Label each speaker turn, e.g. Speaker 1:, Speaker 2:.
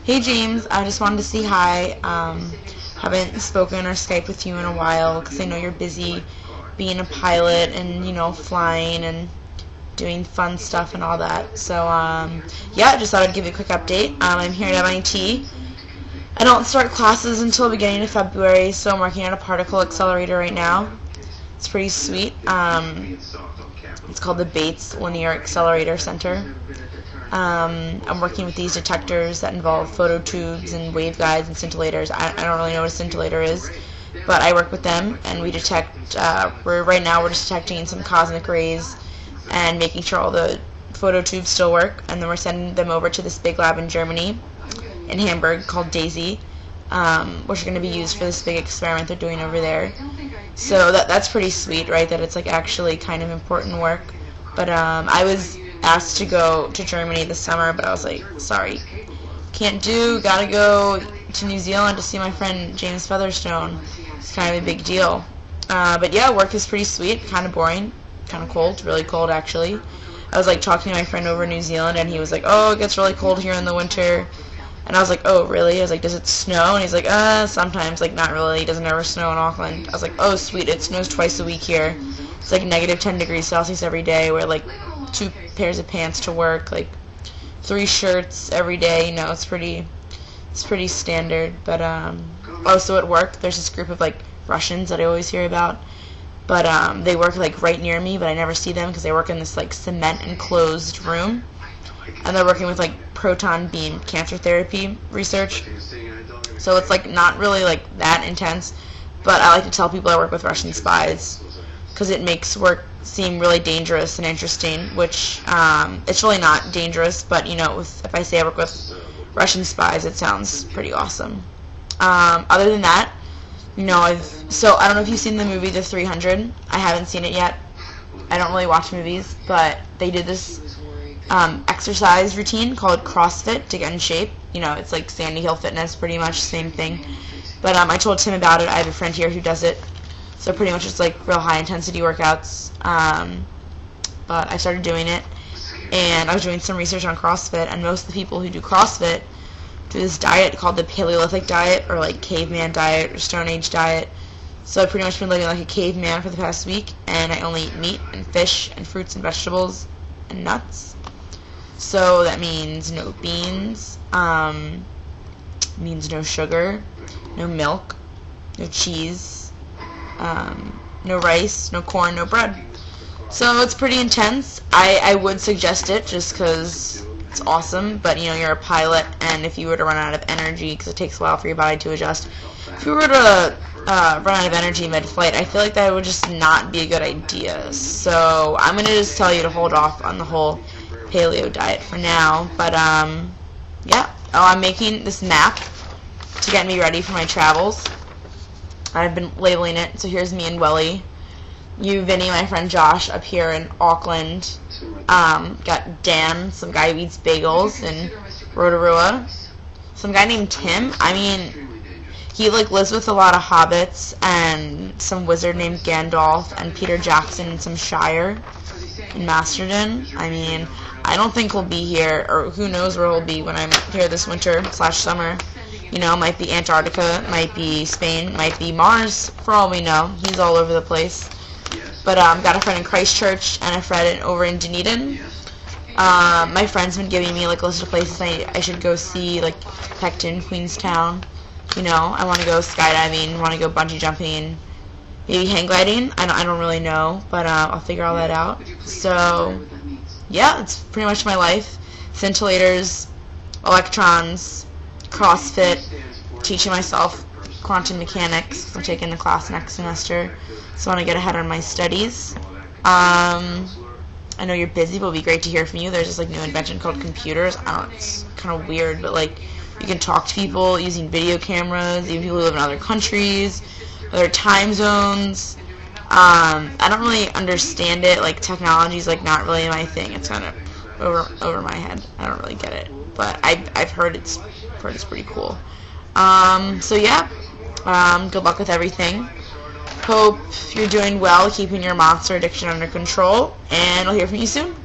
Speaker 1: Hey James, I just wanted to say hi. Haven't spoken or Skyped with you in a while because I know you're busy being a pilot and, flying and doing fun stuff and all that. So, yeah, just thought I'd give you a quick update. I'm here at MIT. I don't start classes until the beginning of February, so I'm working at a particle accelerator right now. It's pretty sweet. It's called the Bates Linear Accelerator Center. I'm working with these detectors that involve phototubes and waveguides and scintillators. I don't really know what a scintillator is, but I work with them, and we detect, right now we're just detecting some cosmic rays and making sure all the phototubes still work, and then we're sending them over to this big lab in Germany, in Hamburg, called DAISY, which are going to be used for this big experiment they're doing over there. So that's pretty sweet, right, that it's like actually kind of important work. But I was asked to go to Germany this summer, but I was like, sorry, can't do, gotta go to New Zealand to see my friend James Featherstone. It's kind of a big deal. But yeah, work is pretty sweet, kind of boring, kind of cold, really cold actually. I was like talking to my friend over in New Zealand, and he was like, oh, it gets really cold here in the winter. And I was like, oh, really? I was like, does it snow? And he's like, sometimes, like, not really. It doesn't ever snow in Auckland. I was like, oh, sweet, it snows twice a week here. It's like negative 10 degrees Celsius every day. Wear, like, 2 pairs of pants to work, like, 3 shirts every day. It's pretty standard. But, also at work, there's this group of, like, Russians that I always hear about. But, they work, like, right near me, but I never see them because they work in this, like, cement-enclosed room. And they're working with, like, proton beam cancer therapy research. So it's, like, not really, like, that intense. But I like to tell people I work with Russian spies because it makes work seem really dangerous and interesting, which it's really not dangerous, but, if I say I work with Russian spies, it sounds pretty awesome. Other than that, so I don't know if you've seen the movie The 300. I haven't seen it yet. I don't really watch movies, but they did this exercise routine called CrossFit to get in shape. It's like Sandy Hill Fitness, pretty much same thing. But I told Tim about it. I have a friend here who does it. So pretty much it's like real high intensity workouts. But I started doing it, and I was doing some research on CrossFit, and most of the people who do CrossFit do this diet called the Paleolithic diet, or like caveman diet, or Stone Age diet. So I've pretty much been living like a caveman for the past week, and I only eat meat and fish and fruits and vegetables and nuts. So that means no beans, means no sugar, no milk, no cheese, no rice, no corn, no bread. So it's pretty intense. I would suggest it just because it's awesome, but you're a pilot, and if you were to run out of energy, because it takes a while for your body to adjust, if you were to run out of energy mid-flight, I feel like that would just not be a good idea. So I'm going to just tell you to hold off on the whole paleo diet for now. But yeah, I'm making this map to get me ready for my travels. I've been labeling it. So here's me and Welly, you, Vinny, my friend Josh up here in Auckland. Got Dan, some guy who eats bagels in Rotorua. Some guy named Tim. He like lives with a lot of hobbits and some wizard named Gandalf and Peter Jackson in some shire in Masterton. I don't think he'll be here, or who knows where he'll be when I'm here this winter/summer. Might be Antarctica, might be Spain, might be Mars, for all we know. He's all over the place. But got a friend in Christchurch and a friend over in Dunedin. My friend's been giving me like a list of places I should go see, like Pecton, Queenstown. I want to go skydiving, want to go bungee jumping, maybe hang gliding. I don't really know, but I'll figure all that out. So yeah, it's pretty much my life. Scintillators, electrons, CrossFit, teaching myself quantum mechanics. I'm taking the class next semester, so I want to get ahead on my studies. I know you're busy, but it'll be great to hear from you. There's this like new invention called computers. It's kind of weird, but like you can talk to people using video cameras, even people who live in other countries, other time zones. I don't really understand it. Like technology's like not really my thing. It's kind of over my head. I don't really get it, but I've heard it's pretty cool. So yeah, good luck with everything. Hope you're doing well, keeping your monster addiction under control, and I'll hear from you soon.